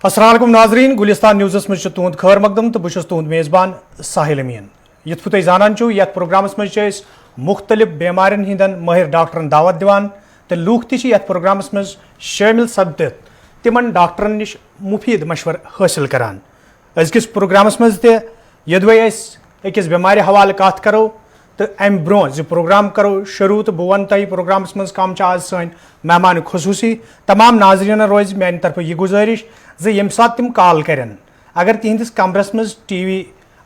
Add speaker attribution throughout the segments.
Speaker 1: अस्सलाम वालेकुम नाजरीन, गुलिस्तान न्यूज़स में तुंद खैर मकदम तो बहुत तुंद मेज़बान साहिल अमीन। यथ तुम जानान ये प्रोग्रामस में मुख्तलिफ बेमारिन हिंदन माहिर डॉक्टरन दावत दिवान तो लूख तह प्रोग्रामस में शामिल सपदित तिमन डॉक्टरन निश मुफीद मशवर हासिल करान। अजकिस प्रोग्रामस में यदि अकिस बेमार हवाले कत करो तो अम ब्रो प्रोग्राम करो शुरू तो बह वन तह प्रोग्रामस में कम आज सन मेहमान खसूसी तमाम नाजरीन रोज मान तरफ यह गुजारिश ये सात तिम कॉल करन अगर तिहंदिस कमरस में टीवी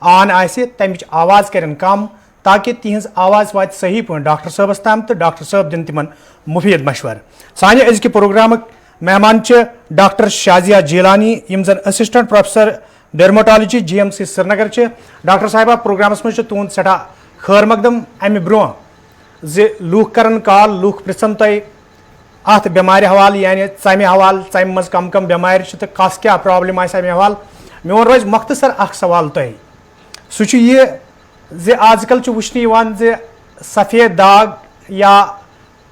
Speaker 1: ऑन आसे तमिच आवाज़ करन कम ताकि तिहंज आवाज़ वात सही पे डॉक्टर साहबस ताम तो डॉक्टर साहब दिन तिमन मुफीद मशवर। साने अजक प्रोग्राम मेहमान डॉक्टर शाजिया जीलानी यम जन assistant professor dermatology GMC Srinagar doctor साहिबा प्रोग्रामस में तुंद सठा खैर मकदम अमि ब्रो लूख करन कॉल लूख पृछन तय अत बेमार हवाल यानी षम हवाल षम मज कम कम बेमार तो कस क्या प्रॉब्लम आम हवाल मोन रोज मख्तसर अख सवाल तय सह ये आजकल वुचन सफ़ेद दाग या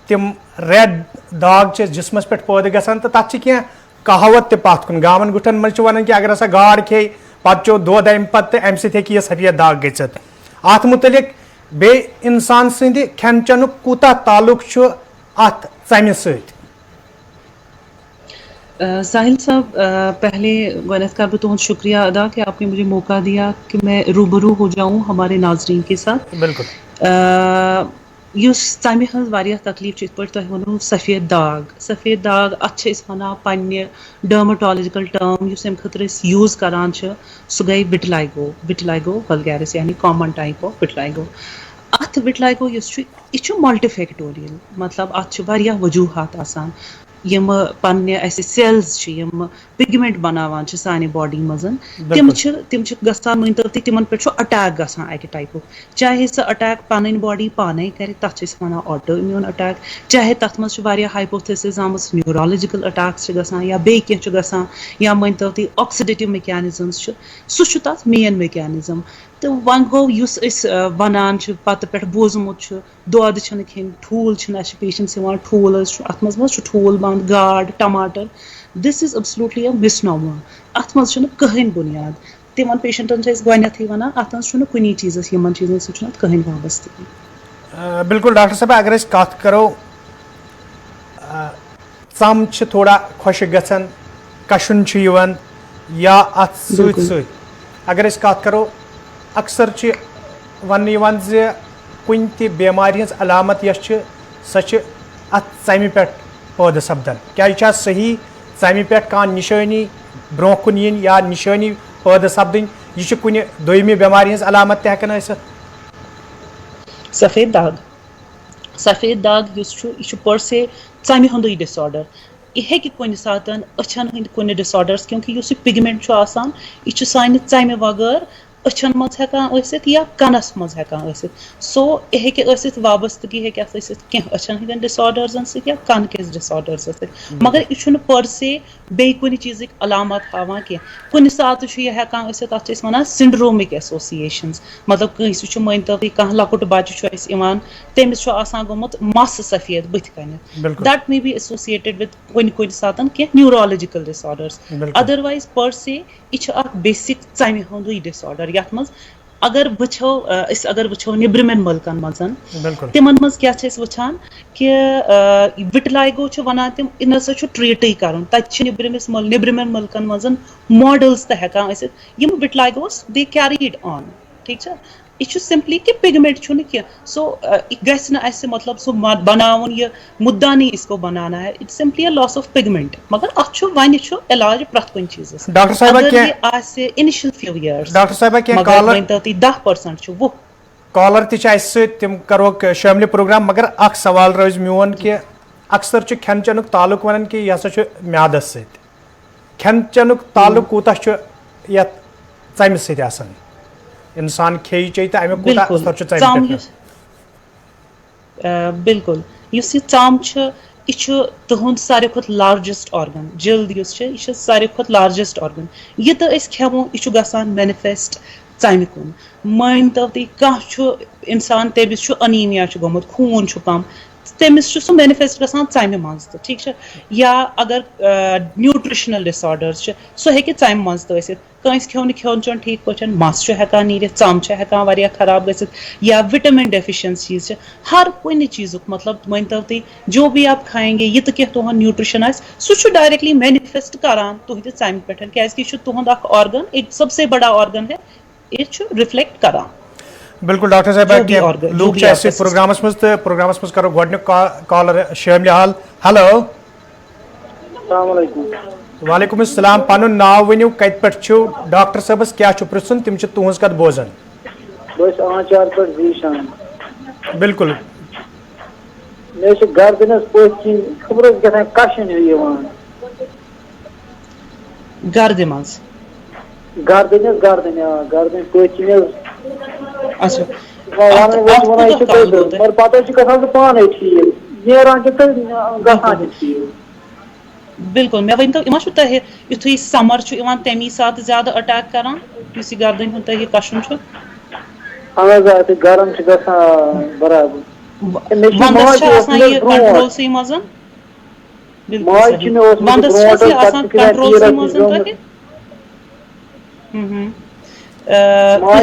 Speaker 1: तिम रेड दाग जिसमस पे पैदा गसान तो तथ कहावत ते पत कुन गामन गुठन मज वन कि अगर हसा गाड़ खे पे चो दोद अम पे अम सह सफ़ेद दाग गत अत मुतलिक बे इंसान सद खेन चेन कूता ताल्लुक अत षम
Speaker 2: साहिल साहब, पहले गौनत का भी तुम शुक्रिया अदा कि आपने मुझे मौका दिया कि मैं रूबरू हो जाऊं हमारे नाजरीन के साथ।
Speaker 1: बिल्कुल
Speaker 2: तमें हज वारिया तकलीफ पे तुम वो सफ़ेद दाग अत वन पे डर्माटोलॉजिकल टर्म अम खतर यूज़ करान सह गई विटिलाइगो वल्गैरिस यानी कॉमन टाइप ऑफ विटिलाइगो। अत विटिलाइगो यह मल्टीफैक्टोरियल मतलब अत वजूहत आसान यम पन्ने सेल्स पिगमेंट बनावान सानि बॉडी मजन तिम गसान मान तो तिमन पे अटैक गसान अकि टाइप चाहे सह अटैक पन बॉडी पाने कर तथ वन ऑटो इम्यून अटैक चाहे तथ मज हाइपोथेसिस आमस न्यूरोलॉजिकल अटैक्स गसान या बे गसान या मान तो ऑक्सीडेटिव मैकेनिज्म्स सह तथ मेन मैकेनिज्म तो वन गो वनान पत पे बोजमुत दोद खेन ठूल पेशेंट्स ठूल अत मज ठूल बंद गाड़ टमाटर this is absolutely a misnomer अत मज कहीं बुनियाद तिमन पेशेंटन गई वन अत मज कुन चीज़ यमन चीज़न सह कहीं वाबस्तगी।
Speaker 1: बिल्कुल डॉक्टर साहब अगर कत करो षम थोड़ा खुश गन कशुन या अत सत अगर कत करो अक्सर वन कुन ति बेमार हज अलामत सह अत षम पे पैदा सपदन क्या यह सही षम पे कह निशानी ब्रो कुन yin या निशानी पैदा सपदन यह कुन दोयमी बेमार हज अलामत तहकन
Speaker 2: सफ़ेद दाग यह पर से षम हुंदुई डिसऑर्डर यह कुन सात अछन हंद कुन डिसऑर्डर्स क्योंकि पिगमेंट आसान यह सानि षम वगैर अछन मज या कनस मज सो यह वाबस्तगी कह अछन हंदन डिसऑर्डर्सन सत या कन किस डिसऑर्डर्स मगर यह पर से बे कुन चीज़ अलामत हावान कह कुन सात यह तथ वन सिंड्रोमिक एसोसिएशंस मतलब कंस मान तो कह लकुट बच्चे तमिस गोमुत मस सफ़ेद बुथ कन that may be associated with कुन सात कह न्यूरोलॉजिकल डिसऑर्डर्स अदरवाइज पर से यह बेसिक षम हुंदुई डिसऑर्डर यथ मज अगर वो निब्रमन मुल्कन मजन तिमन मज क्या वुचान कि विटिलाइगो वन तिम इन ट्रीट कर निब्रमन मुल्कन मजन मॉडल्स तक विटिलाइगोस दे कैरीड ऑन ठीक है यह सिंपली कि पिगमेंट कह सो गस मतलब सो बनावन यह मुद्दा नहीं इसको बनाना है it's simply a loss of pigment मगर अत वन इलाज प्रत कुन चीज़
Speaker 1: डॉक्टर साहब
Speaker 2: इनिशियल फ्यू इयर्स
Speaker 1: डॉक्टर साहब
Speaker 2: मगर 10% वो
Speaker 1: कॉलर तिम करो शामिल प्रोग्राम मगर अख सवाल रोज मोन कि अक्सर खेन चेनुक ताल्लुक वन कि यह म्यादस सत खेन चेनुक ताल्लुक कूता षम सत इंसान खे चे तो
Speaker 2: बिल्कुल षम यह तुंद सारे खुद लार्जेस्ट ऑर्गन जल्द यह सारे खुद लार्जेस्ट ऑर्गन यह तो खेमो यह गसान मैनिफेस्ट षम कुन मान तो कह इंसान तमिस अनीमिया गोमुत खून कम तमिस सु मैनिफेस्ट गसान षामि मज तो ठीक है या अगर न्यूट्रिशनल डिसऑर्डर्स सो हेके षामि मज तो ऐसे कंस खेन खेन चोन ठीक पे मस हेकान नीर षम हेकान वारिया खराब गसित या विटामिन डेफिशिएंसीज हर कुछ चीज़ मतलब मानतो तुम जो भी आप खाएंगे ये तो क्या तुहन न्यूट्रिशन सह डायरेक्टली मैनिफेस्ट करान तुहद षमि पे क्या तुहद ऑर्गन एक सबसे बड़ा ऑर्गन है यह रिफ्लेक्ट करान।
Speaker 1: बिल्कुल डॉक्टर साहब लूक प्रोग्रामस मज करो गोडनिक कॉलर शामिल हाल। हेलो वालेकुम अस्सलाम पनुन नाव वनियो कत पे डॉक्टर साहबस क्या पृछुन तिम तुहज कत बोजन। बिल्कुल
Speaker 3: मे गर्दनस पी खबर कशन
Speaker 2: गर्द मज
Speaker 3: गर्दन गर्दन पे
Speaker 2: अच्छा
Speaker 3: मगर पता गसान पाने ठीक नेरान गसान ठीक।
Speaker 2: बिल्कुल मे वन तो तह युथु समर तमी सात ज्यादा अटैक करान गर्दन हूं तह कशन
Speaker 3: गरम बराबर
Speaker 2: वंदस कंट्रोल सी मज वंदस कंट्रोल सी मज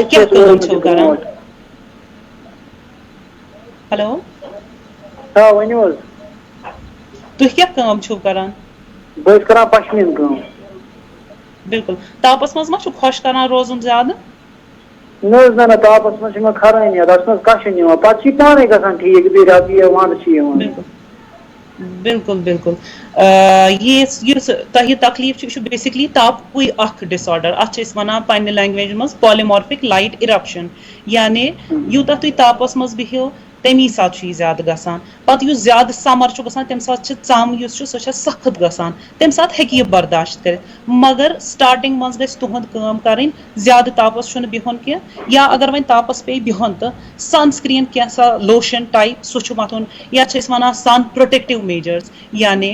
Speaker 2: क्या करान। हेलो
Speaker 3: वन
Speaker 2: तुम क्या करान
Speaker 3: बस करान पश्मीन
Speaker 2: बिल्कुल तापस मज मा खुश करान रोजन ज्यादा
Speaker 3: ना तापस मज खरानी तथ मज कशन पे पाने गसान ठीक वंद
Speaker 2: बिल्कुल बिल्कुल ये तह तकलीफ बेसिकली तापु अख डिसऑर्डर अत वनान पन्ने लैंग्वेज मज पॉलीमॉर्फिक लाइट इरप्शन यानी यूत तुम तापस मज बिहो तमी सात ज्यादा गसान पे ज्यादा समर गसान तम सात षम सह सख्त गसान तम सात हेक यह बर्दाश्त कर मगर स्टार्टिंग मज गई तुहद काम कर ज्यादा तापस बिहन कह या अगर वन तापस पे बिहन तो सनस्क्रीन कैसा लोशन टाइप सह मथुन या वन सन प्रोटेक्टिव मेजर्स यानी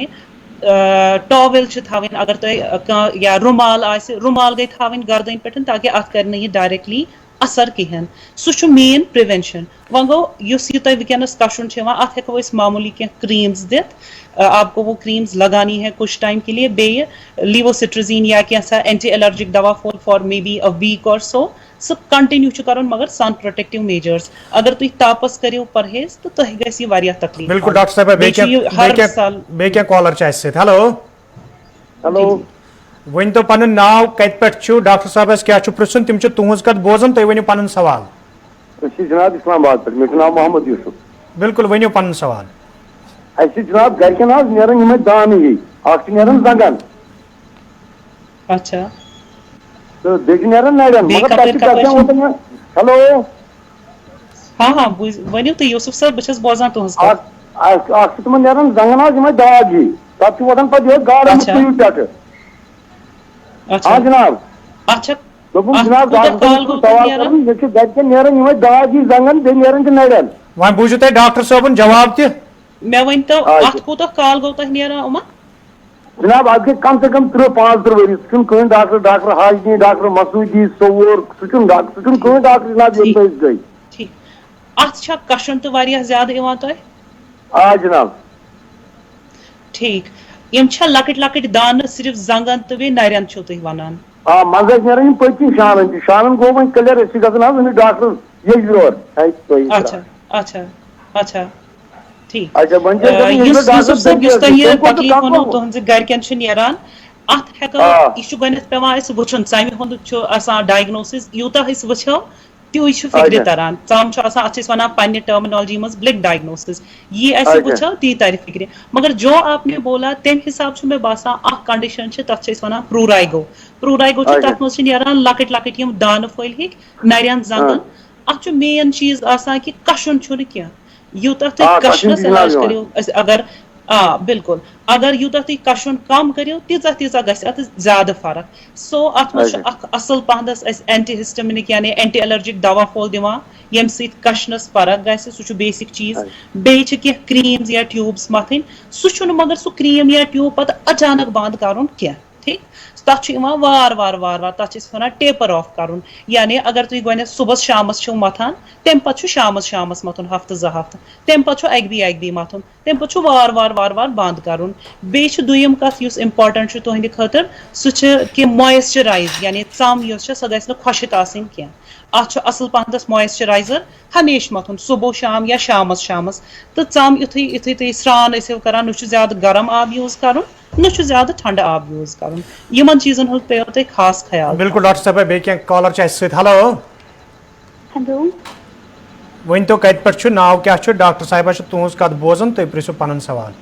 Speaker 2: टॉवेल थवन अगर तुम या रुमाल गई थवन गर्दन पे ताकि अत कर डायरेक्टली असर कहें सह मेन प्रिवेंशन वो गो यह वनस कशन अत हेको मामूली क्या क्रीम्स दित आपको वो क्रीम्स लगानी है कुछ टाइम के लिए बे लीवोसिट्रजीन या क्या एंटी एलर्जिक दवा for maybe a week or so continue कर मगर सन प्रोटेक्टिव मेजर्स अगर तुम तापस करो परहेज तो तुह गई तकलीफ।
Speaker 1: बिल्कुल डॉक्टर साहब बे क्या कॉलर हेलो
Speaker 3: हेलो
Speaker 1: वन तो पन नाव कत पे डॉक्टर साहबस क्या पृछुन तिम तुहज कत बोजन तुम वनो पन सवाल।
Speaker 3: जनाब इस्लामाबाद पे मे नाव मोहम्मद यूसुफ।
Speaker 1: बिल्कुल वनो पन सवाल।
Speaker 3: जनाब गरकन नान दान जंगन
Speaker 2: अच्छा
Speaker 3: तो नान नड़न मगर हेलो
Speaker 2: हाँ हाँ वनो तो यूसुफ सर बस बोजान तुहज
Speaker 3: तुम जंगन दाग ही तब वान पे गाड़ हाँ जनाब
Speaker 2: अच्छा
Speaker 3: जनाब सवाल मे गरकन दाग ही जंगन बे नड़न
Speaker 1: वह बूझो तुम डॉक्टर साहब जवाब त
Speaker 2: मे वन तो अत कूत काल गो तुम नुमा
Speaker 3: जनाब अत गई कम से कम 3-5 वरी सह डॉक्टर हाजनी डॉक्टर मसूदी सोर सह डॉक्टर जनाब गई
Speaker 2: ठीक अत कशन तो ज्यादा
Speaker 3: आ जनाब
Speaker 2: ठीक यम लकट लकट दान सिर्फ जंगन तो बे नरन तुम वनान
Speaker 3: हाँ मज नीरान पत्ती शान गो वो क्लियर गई डॉक्टर ये
Speaker 2: अच्छा अच्छा अच्छा ठीक
Speaker 3: अच्छा
Speaker 2: यूसुफ साहब तकलीफ वो तुहद गरकन नीरान अत हेको यह पेवान वुचन षमि हूं डायग्नोसिस यूता वो त्यूज फिक्र तरह षम अत वन पन्ने टर्मिनोलॉजी मज ब्लिक डायग्नोसिस ये वो ती तर फिक्र मगर जो आपने बोला तम हिसाब से मे बासान अ कंडीशन तथ वन प्रूराइगो तथ मज लकट लकट दान फल हिक नरन जंगन अत मेन चीज कि कशन क्या यूता तुम कशनस इलाज करो अगर बिल्कुल अगर यूता तुम कशन कम करो तीजा तीजा गत ज्यादा फर्क सो अत असल पहनस एंटीहिस्टामिनिक यानी एंटी एलर्जिक दवा फोल दिवान यम सत कशनस फर्क गि सह बेसिक चीज बे क्रीम्स या ट्यूब्स मथन सह मगर सह क्रीम या ट्यूब पे अचानक बंद कर क्या ठीक तथ वार वार वार वार तथ वन टेपर ऑफ कर यानी अगर तुम गो सुबह शामस मथान तम पे शामस मथुन हफ्त 2 हफ्त तम पे अक बी मथुन तम पे वार वार वार वार बंद कर दुयम कथ इम्पार्टेंट तुहद खतर सह कि मॉइस्चराइज यानी चम सह गई खुशक कह अत असल पहनस मॉइस्चराइजर हमेशा मथुन सुबह शाम या शामस तो चम युथु तुम स्रान कर न ज्यादा गर्म आब यूज कर न ज्यादा ठंड आब यूज कर यमन चीजन हूँ पे तुम खास ख्याल
Speaker 1: बिल्कुल डॉक्टर साहब बे कॉलर हेलो
Speaker 4: हेलो
Speaker 1: वन तो कत पे नाव क्या डॉक्टर साहिबा तुज कत बोजान तुम पृछो पन सवाल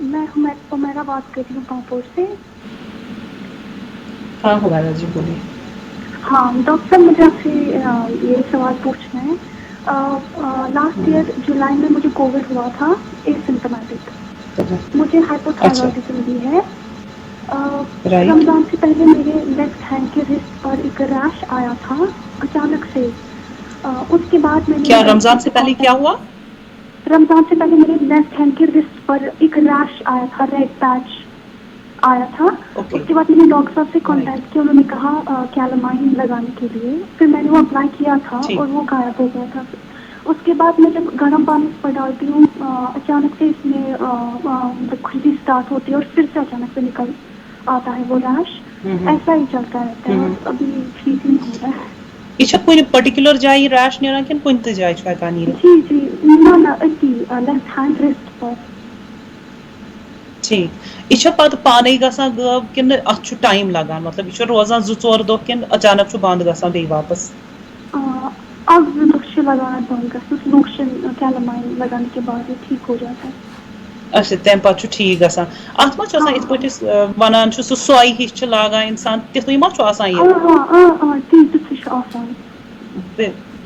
Speaker 4: मैं उमेरा बात कर रही हूँ पापुर से।
Speaker 2: हाँ हुमैरा जी बोलिए।
Speaker 4: हाँ डॉक्टर साहब मुझे आपसे ये सवाल पूछना है। लास्ट ईयर जुलाई में मुझे कोविड हुआ था एसिम्टोमेटिक। मुझे हाइपोथायरॉयडिज्म भी है। रमजान से पहले मेरे लेफ्ट हैंड के रिस्ट पर एक रैश आया था अचानक से। उसके बाद मैंने
Speaker 2: क्या रमजान से पहले क्या हुआ?
Speaker 4: रमजान से पहले मेरे लेफ्ट हैंड के रिस्ट पर एक रैश आया था, रेड पैच आया था। उसके बाद मैंने डॉक्टर साहब से कांटेक्ट किया, उन्होंने कहा कैलामाइन लगाने के लिए। फिर मैंने वो अप्लाई किया था और वो गायब हो गया था। उसके बाद मैं जब गर्म पानी पर डालती हूँ अचानक से इसमें खुजली स्टार्ट होती है और फिर से अचानक से निकल आता है वो रैश। ऐसा ही चलता रहता है। अभी ठीक नहीं हो रहा है।
Speaker 2: यह कुछ पर्टिकुलर जाय रैश नेरान कि कुछ जाय हेकान नीर?
Speaker 4: जी जी ना अति लेफ्ट हैंड रिस्ट पर।
Speaker 2: ठीक यह पत पाने गसान गब कि अत टाइम लगान मतलब यह रोजान 2-4 दो कि अचानक बंद गसान बे वापस?
Speaker 4: अब 2 दो लगाना बंद गसान लोशन कैलामाइन लगाने के बाद ये ठीक हो जाता है।
Speaker 2: अच्छा तम पे ठीक गसान अत मा इत पे वन सह सोई हिश लागान इंसान तिथु मा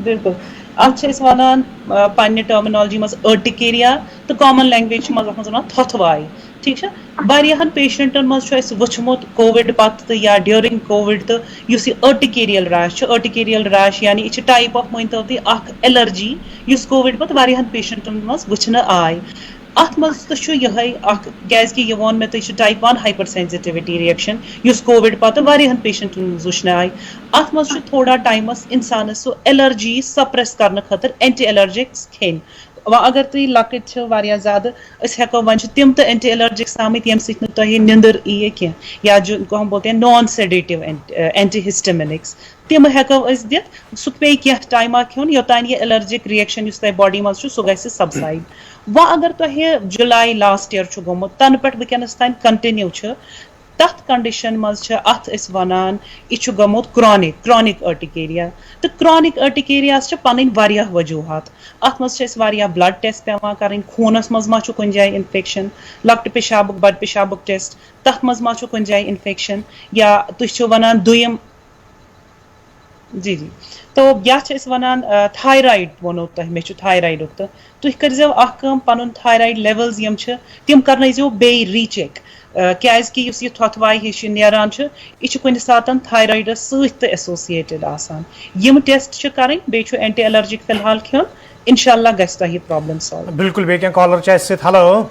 Speaker 2: बिल्कुल अत वन पन्ने टर्मिनोलॉजी मज अर्टिकेरिया तो कॉमन लैंग्वेज मज वन थोथवाई। ठीक है वारियाहन पेशेंटन मज वुचमुत कोविड पत या ड्यूरिंग कोविड तो युस अर्टिकेरियल रैश यानी यह टाइप ऑफ मानतो तुम एलर्जी युस कोविड पत वारियाहन पेशेंटन मज वुचने आय। अत मज तो यह वोन मे तो type 1 hyper sensitivity reaction use Covid पत वारियाहन पेशेंटन मज वुचने आय। अत मज थोड़ा टाइमस इंसान सो एलर्जी सप्रेस करने खतर एंटी एलर्जिक्स खेन। अगर तुम लकट ज्यादा हेको वन तम तो एंटी एलर्जिक्स आमत ये तुम निंदर यी कह या जो हम बोलते हैं नॉन सेडेटिव एंटी हिस्टामिनिक्स तम हेको दित सह पे कह टाइमा खोन योतान यह एलर्जिक रिएक्शन तुम बॉडी मज सह गई सबसाइड। वह अगर तुम जुलाई लास्ट ईयर गोमुत तन पे वनस तान कंटिन्यू तथ कंडीशन मज अत वनान यह गोमुत क्रॉनिक अर्टिकेरिया तो क्रॉनिक अर्टिकेरियास पन वारियाह वजूहत। अत मज ब्लड टेस्ट पेवान करें खूनस मज मा कुछ जाए इन्फेक्शन लकट पेशाबुक बड़ पेशाबुक टेस्ट तथ मज मा कुछ जाए इन्फेक्शन या तुम वनान दुयम जी जी तो या वनान थायराइड वोनो तुम मे थायराइड तो तुम कर पन थायराइड लेवल्स यम तम कर बे रीचेक कि यह थोथवाई हिश नेरान यह कुछ सात थायराइडस सत एसोसिएटेड आसान यम टेस्ट करें बे एंटी एलर्जिक फिलहाल खेन इंशाल्लाह गस तुम प्रॉब्लम सॉल्व।
Speaker 1: बिल्कुल बे कॉलर हेलो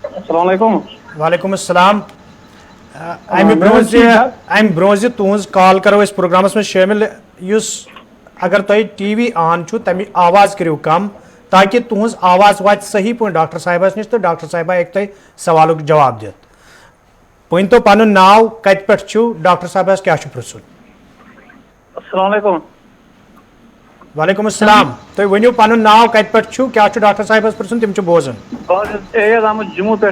Speaker 3: अस्सलाम वालेकुम।
Speaker 1: वालेकुम अस्सलाम। अम ब्रोज तुज कॉल करो इस प्रोग्राम में शामिल अगर तुम टीवी ऑन तमी आवाज़ करो कम ताकि तुज आवाज़ वात सही पे डॉक्टर साहिबस नश तो डॉक्टर साहिबा एक तुम सवाल जवाब दित वन तो पन नाव कत पे डॉक्टर साहिबस क्या पृछुन?
Speaker 3: अस्सलाम वालेकुम।
Speaker 1: वालेकुम अस्सलाम। तुम वनो पन नाव कत पे क्या डॉक्टर साहिबस पृछुन तम बोजन?
Speaker 3: एज आमुत जम्मू पे।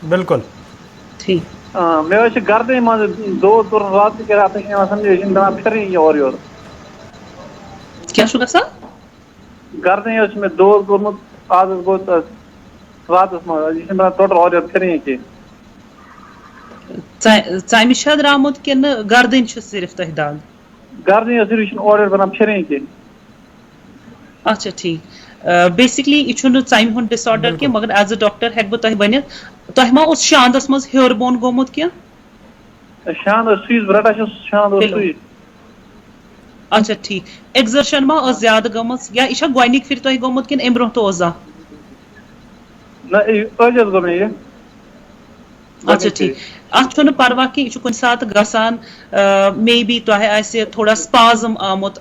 Speaker 1: बिल्कुल
Speaker 2: ठीक
Speaker 3: मे गर्दन मज दो रात फिर और योर
Speaker 2: क्या
Speaker 3: गर्दन मे दो गोमुत आज गो रात मज टोटल और योर फिर कह
Speaker 2: षम द्रामुत कि गर्दन सिर्फ तह दाग?
Speaker 3: गर्दन सिर्फ और योर बना फिर कह।
Speaker 2: अच्छा ठीक बेसिकली यह षम हूं डिसऑर्डर कह मगर एज अ डॉक्टर हेक बह वन तुम मा शांदस मज हेर बोन गोमुत कह?
Speaker 3: शांद शांद
Speaker 2: अच्छा ठीक एक्सर्शन मा ज्यादा गम या यह गोनिक फिर तुम गोमुत कि अम ब्रोह तो अच्छा ठीक अत छुन परवा कि यह कुछ सात गसान मे बी तुह आसे थोड़ा स्पाज्म आमुत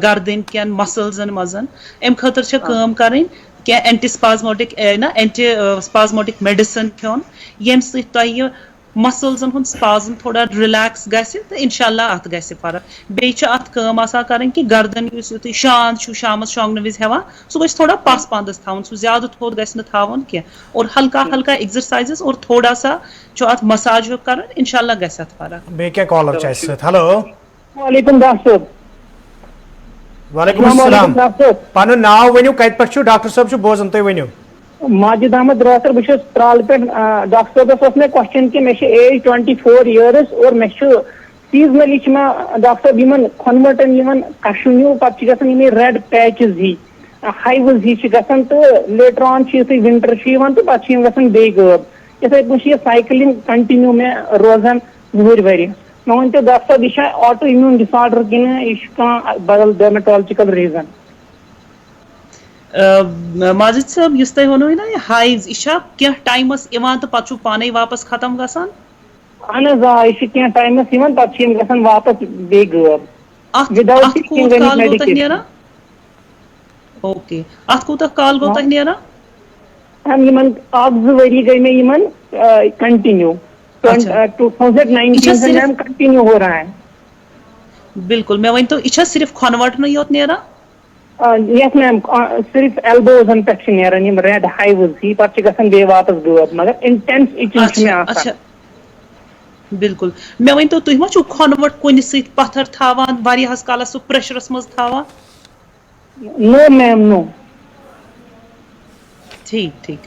Speaker 2: गर्दन केन मसल्सन मजन अम खतर छ काम करन क्या एंटी स्पाज्मोटिक ना एंटी स्पाज्मोटिक मेडिसिन खोन यम सि तुह मसल्सन हुन स्पाज्म थोड़ा रिलैक्स गसे तो इंशाल्लाह अत गसे फर्क बेच अत काम आसा करन कि गर्दन युस युत शांत छु शामस शोंगन विज हेवा सो गस थोड़ा पास पांदस थावन सो ज्यादा थोद गस न थावन के और हल्का हल्का एक्सरसाइजेस और थोड़ा सा जो अत मसाज हो करन इंशाल्लाह गस अत फर्क
Speaker 1: बे क्या कॉलर छ इस हेलो
Speaker 3: वालेकुम डॉक्टर
Speaker 1: वालेकुम अस्सलाम पन नाव वनियो कत पे छु डॉक्टर साहब छु बोजन तय वनियो
Speaker 3: माजिद अहमद रासर बस त्राल पे डॉक्टर साहब मे क्वेश्चन कि मे एज 24 इयर्स और मे सीजनली डॉक्टर यमन खनवटन यमन कशुन्यू पे गसन रेड पैचेस ही हाइवज ही गसन तो लेटर ऑन विंटर तो पे गसन बे गब इथे पे साइकिलिंग कंटिन्यू मे रोजान वहर वरी मे वन डॉक्टर साहब यह ऑटो इम्यून डिसऑर्डर कि यह बदल डर्मेटोलॉजिकल रीजन
Speaker 2: माजिद साहब युस तय वनो ना हाइव्स इशा क्या टाइमस इवान तो पछु पाने वापस खत्म गसान
Speaker 3: अन यह क्या टाइमस इवान पे गसन वापस बे गब
Speaker 2: विदाउट काल गो तह नेरा ओके अत कोता काल गो तह नेरा
Speaker 3: हम यमन आग वरी गई में यमन कंटिन्यू 2019 से हम कंटिन्यू हो रहा है
Speaker 2: बिल्कुल मैं वही तो इच्छा सिर्फ खनवट नहीं होत नेरा
Speaker 3: यस मैम सिर्फ एल्बोजन पे नेरान यम रेड हाइवज ही पे गसन बे वापस गब मगर इंटेंस इचिंग में आसान
Speaker 2: बिल्कुल मैं वही तो तुम मा खनवट कुन सत पत्थर थावान वारियास कालस सु प्रेशरस मज थावान
Speaker 3: नो मैम नो
Speaker 2: ठीक ठीक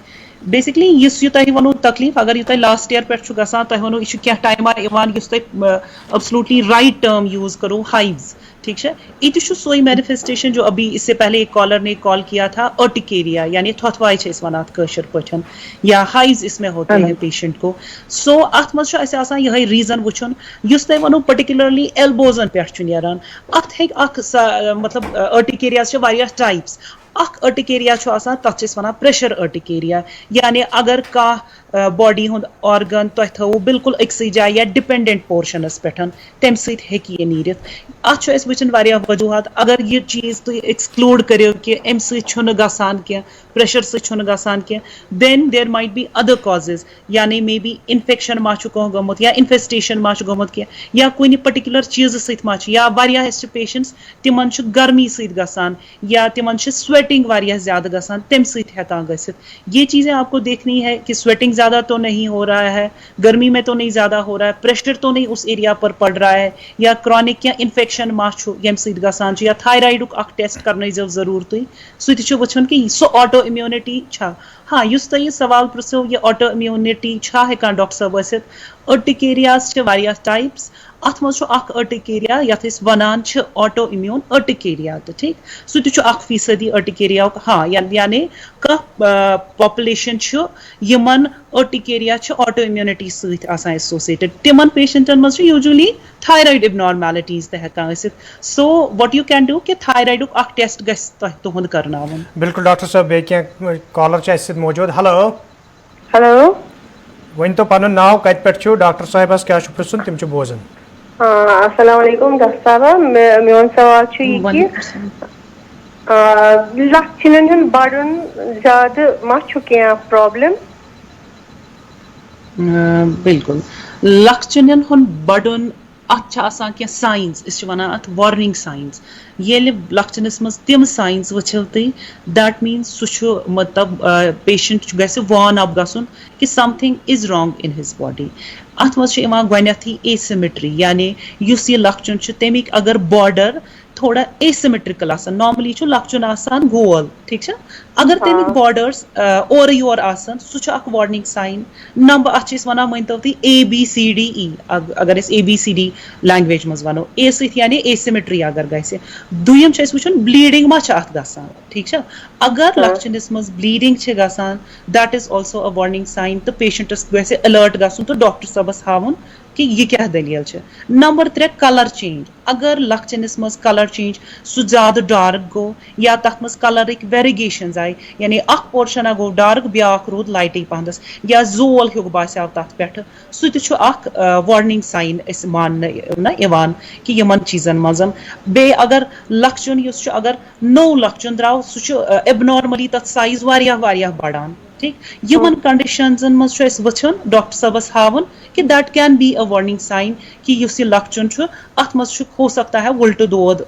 Speaker 2: बेसिकली इस तह वो तकलीफ अगर यह लास्ट ईयर पे गसान तह वो यह क्या time absolutely right term use करो हाइव्स ठीक है ये सोई मैनिफेस्टेशन जो अभी इससे पहले एक कॉलर ने कॉल किया था अर्टिकेरिया यानी थोथवाई वन कशर पठन या हाइव्स इसमें होते हैं पेशेंट को सो अत मज यह रीजन वुचन युस तय वनो पर्टिकुलरली एल्बोजन पे नेरान अत मतलब अर्टिकेरिया टाइप्स अख अर्टिकेरिया तथ वन प्रेशर अर्टिकेरिया यानी अगर कह बॉडी हुंद ऑर्गन तुह थो बिल्कुल अक्सई जाए या डिपेंडेंट पोर्शनस पे तम सह नीरित अत वचन वारिया वजूहत अगर यह चीज तुम एक्सक्लूड करो कि अम सन्न गसान कह प्रेशर सन्न गसान कह then there might be other causes यानी मे बी इन्फेक्शन मा कह गोमुत या इन्फेस्टेशन मा गोमुत कह या कुछ पर्टिकुलर चीज सत या वारिया पेशेंट्स तिमन गर्मी सत गसान या तिमन स्वेटिंग वारिया ज्यादा गसान तम सकान गसित ये चीजें आपको देखनी है कि स्वेटिंग ज्यादा तो नहीं हो रहा है, गर्मी में तो नहीं ज्यादा हो रहा है, प्रेशर तो नहीं उस एरिया पर पड़ रहा है, या क्रॉनिक या इन्फेक्शन मा यम सत गसान या थायराइड टेस्ट करने जरूरत सह वुचन कि सो ऑटो इम्यूनिटी हाँ युस तुम सवाल पृछो ये ऑटो इम्यूनिटी हेकान डॉक्टर साहब वसित अर्टिकेरियाज टाइप्स अत मज अर्टिकेरिया यथ वनान ऑटो इम्यून अर्टिकेरिया तो ठीक सह 1% अर्टिकेरिया हाँ यानी कह पॉपुलेशन यमन अर्टिकेरिया ऑटो इम्यूनिटी सत एसोसिएटेड तिमन पेशेंटन मज यूजुअली थायराइड एबनॉर्मेलिटीज हेकान so what you can do कि थायराइड टेस्ट तुहद करनावन।
Speaker 1: बिल्कुल डॉक्टर साहब बे क्या कॉलर मौजूद। हेलो
Speaker 5: हेलो
Speaker 1: वन तो पन नाव कत पे डॉक्टर साहबस क्या पृछुन तिम बोजन।
Speaker 5: अस्सलाम वालेकुम डॉक्टर साहब मेन सवाल लक्षणन बढ़न ज्यादा मा क्या प्रॉब्लम।
Speaker 2: बिल्कुल लक्षणन बढ़न अत क्या साइंस वन अत वार्निंग साइंस ये लक्षणस मज तम साइंस वो तुम दैट मीन्स सह मतलब पेशेंट गस वार्न अप गसन कि something is wrong in his body. अत मज गथी एसिमेट्री यानी उस यह लक्षण तमिक अगर बॉर्डर थोड़ा एसिमेट्रिकल नॉर्मली लक्षण गोल ठीक है अगर तमिक बॉर्डर्स और योर सह वार्निंग साइन नंबर अत वन मनो तुम ABCDE अगर ABCD लैंग्वेज मज वनो ए सत यानी एसिमेट्री अगर गसे दुयम वुचन ब्लीडिंग मा गसान ठीक है अगर लक्षणस मज ब्लीडिंग गसान that is also a warning sign तो पेशेंटस गसे अलर्ट गसन तो डॉक्टर साहबस हावन कि यह क्या दलील छ। नंबर 3 कलर चेंज, अगर लखचनस मज कलर चेंज सु ज्यादा डार्क गो या तथ मज कलर वेरिगेशन आए यानी अख पोर्शन गो डार्क ब्याक रूद लाइटे पहनस या जोल हुक बास्याव तथ पे सह वार्निंग साइन मान कि यमन चीजन मज बे अगर लखचन अगर नौ लखचन द्राव सह एबनॉर्मली तथ साइज वारिया बढ़ान ठीक यमन कंडीशंस मज वचन डॉक्टर साहबस हावन कि that can be a warning sign कि यह लखचन अत मज हो सकता है उल्ट दोद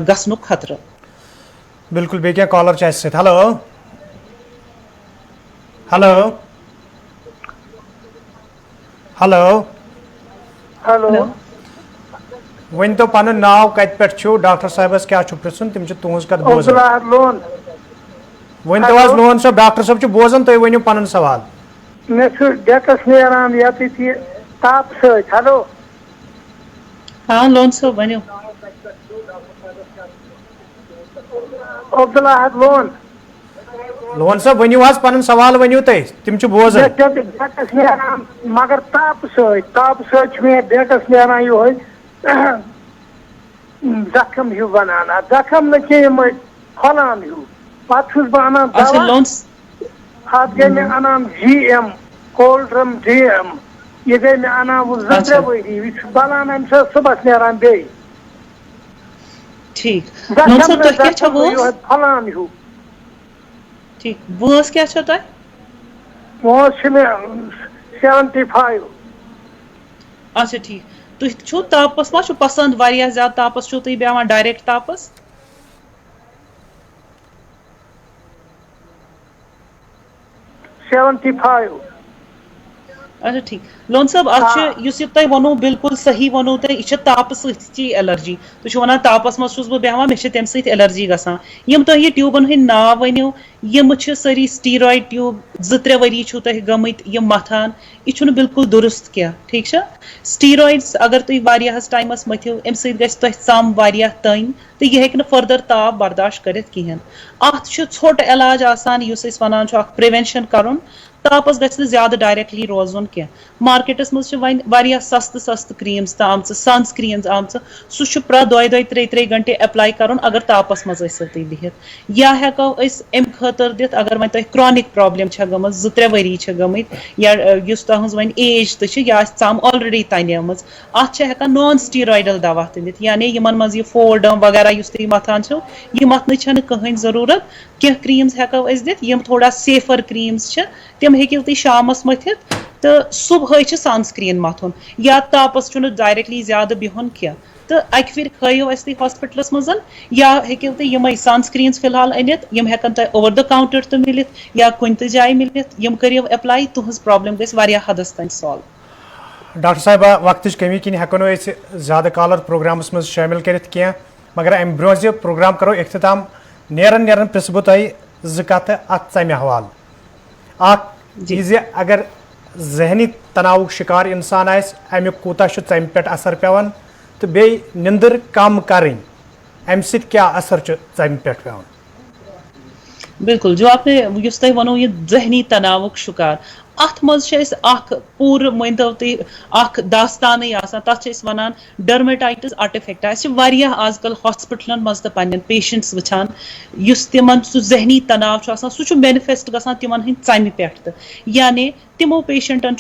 Speaker 2: गसनुक खतरा।
Speaker 1: बिल्कुल बे क्या कॉलर से hello hello hello
Speaker 3: hello
Speaker 1: one तो पन नाव कत पे डॉक्टर साहबस क्या प्रिसन तम तुज कत बोजान
Speaker 3: लोन
Speaker 1: वन तो आज लोन साहब डॉक्टर साहब बोजान तुम वनु पन सवाल
Speaker 3: मे डेटस नेरान ये ताप सत हेलो
Speaker 2: हाँ लोन साहब वनो
Speaker 3: अब्दुल्लाहद लोन
Speaker 1: लोन साहब वनु आज पन सवाल वनु तुम बोजान
Speaker 3: डेटस नेरान मगर ताप सत मे डेटस नेरान ये जख्म हूँ बनाना जख्म न कह फलान हूँ पे अनान दवा अत गई मे अनान GM कोल्ड्रम DM यह गई मे अनान वो 2-3 वरी यह बलान अम सुबह नेरान बे
Speaker 2: ठीक लोन साहब तुह क्या छ वोस
Speaker 3: फलान हूँ
Speaker 2: ठीक वोस क्या छ तुह
Speaker 3: वोस मे 75
Speaker 2: अच्छा ठीक तुह छु तापस मा छु पसंद वारिया ज्यादा तापस छु तुह बेवान डायरेक्ट तापस
Speaker 3: 75
Speaker 2: अच्छा ठीक लोन साहब तुम वनो बिल्कुल सही वनो तुम यह ताप सी एलर्जी तुम वन तापस मज बेहान मे तम सत एलर्जी गसान यम तुम यह ट्यूबन हंद नाव वनो यम सारी स्टीरॉयड ट्यूब 2-3 वरी तुम गमत यम मथान यह बिल्कुल दुरुस्त क्या ठीक स्टीरॉयड्स अगर तुम वारियाहस टाइमस मथिव अम सत सम वारिया तन तो यह हेक फर्दर ताप बर्दाश्त करित कहें अत छोट इलाज आसान युस वनान प्रिवेंशन करुन तापस गछ ज्यादा डायरेक्टली रोजन क्या मार्केटस मज वारिया सस्त क्रीम्स आम सनस्क्रीन्स आम सह प्रा 2-3 घंटे अप्लाई कर अगर तापस मज बिहित या हेको अम खतर दित अगर वो क्रॉनिक प्रॉब्लम गम 2-3 वरी गमत या तुज वन एज तो सम ऑलरेडी तनेम अत हेकान नॉन स्टीरॉयडल दवा दित यानी यमन मज फोर्डम वगैरह तुम मथान यह मथन कहें जरूरत क्या क्रीम्स हेको दित यम थोड़ा सेफर क्रीम्स तम हेकिव तुम शामस मथित तो सुबह सनस्क्रीन मथुन या तापस डायरेक्टली ज्यादा बिहुन क्या तो अक फिर खो तुम हॉस्पिटलस मज या हेकिव तुम यम सनस्क्रीन्स फिलहाल अनित यम हेकन तुम ओवर द काउंटर तो मिलित या कुन जाए मिलित यम करियो अप्लाई तुहज प्रॉब्लम गई वारिया हदस तक सॉल्व।
Speaker 1: डॉक्टर साहब वक्त कमी किन हेको ज्यादा कॉलर प्रोग्रामस मज शामिल करित क्या मगर अम ब्रो प्रोग्राम करो इख्तिताम नेरन प्रिस बह तुह कत अत चमि हवाल चीज अगर जहनी तनाव शिकार इंसान अमुक कूता चम पे असर पेवान तो बे निंदर कम करें अम क्या असर चम पे पेवान
Speaker 2: बिल्कुल जो आपने तुम वनो ये जहनी तनाव शिकार अत मज पूर मनो तुम दास्तान तथ वन डर्मेटाइटिस आर्टिफेक्टा आजकल हॉस्पिटलन मज तो पन्न पेशेंट्स वचान तिमन सह जहनी तनाव सह मैनिफेस्ट गसान तिमन हंद चमि पे यानी तिमो पेशेंटन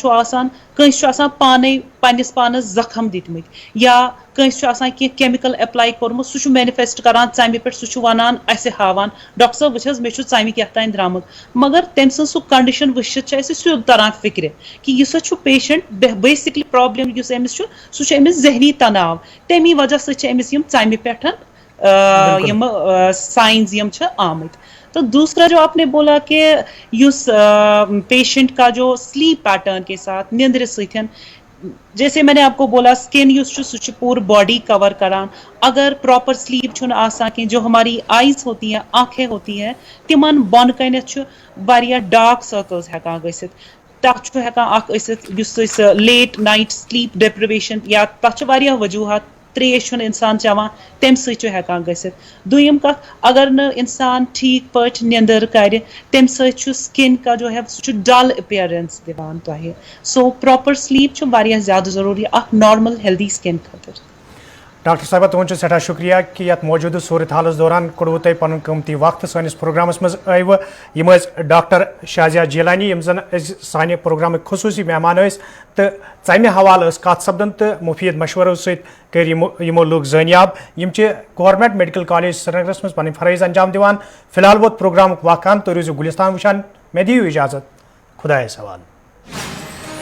Speaker 2: कंस पाने पन्निस पानस जख्म दितमत या कंस केमिकल अप्लाई कोर्मुत सह मैनिफेस्ट करान चमि पे सह वनान हावान डॉक्टर साहब वह मे चमि क्या तान द्रामुत मगर तम सह कंडीशन वुचित स्योद तरह फिक्र कि यह पेशेंट बेसिकली प्रॉब्लम अमिस सह जहनी तनाव तमी वजह समिस चमि पे साइंस यम आमत। तो दूसरा जो आपने बोला कि उस पेशेंट का जो स्लीप पैटर्न के साथ नींद्र सथन जैसे मैंने आपको बोला स्किन सह पूर बॉडी कवर करान अगर प्रॉपर स्लीप कि जो हमारी आईज होती हैं आंखें होती हैं तिमन बन कनित डार्क सर्कल्स हेकान गसित तथ हेकान लेट नाइट स्लीप डिप्रिवेशन या तथ वजूहत त्रेश इंसान चवान तम सकान गसित दुयम कथ अगर न इंसान ठीक पट निंदर कर तम स्किन का जो है सह डल अपीयरेंस दिवान तुहे सो प्रॉपर स्लीप वारिया ज़्यादा ज़रूरी अख नॉर्मल हेल्दी स्किन खतर
Speaker 1: डॉक्टर साहब तुहद सठा शुक्रिया कि यत मौजूद सूरत हाल दौरान कोड़व तुम पन कीमती वक्त सानिस प्रोग्रामस मज आयव यम डॉक्टर शाजिया जिलानी यम जन सानि प्रोग्राम खसूसी मेहमान तो षमे हवाल कत सपदन तो मुफीद मशवरों सर यमो लोग जानियाब यम गवर्नमेंट मेडिकल कॉलेज श्रीनगरस मज पन फरज अंजाम दिवान फिलहाल वोत प्रोग्राम वकान तो रोजो गुलिस्तान वुचान मे दियो इजाजत खुदा सवाल।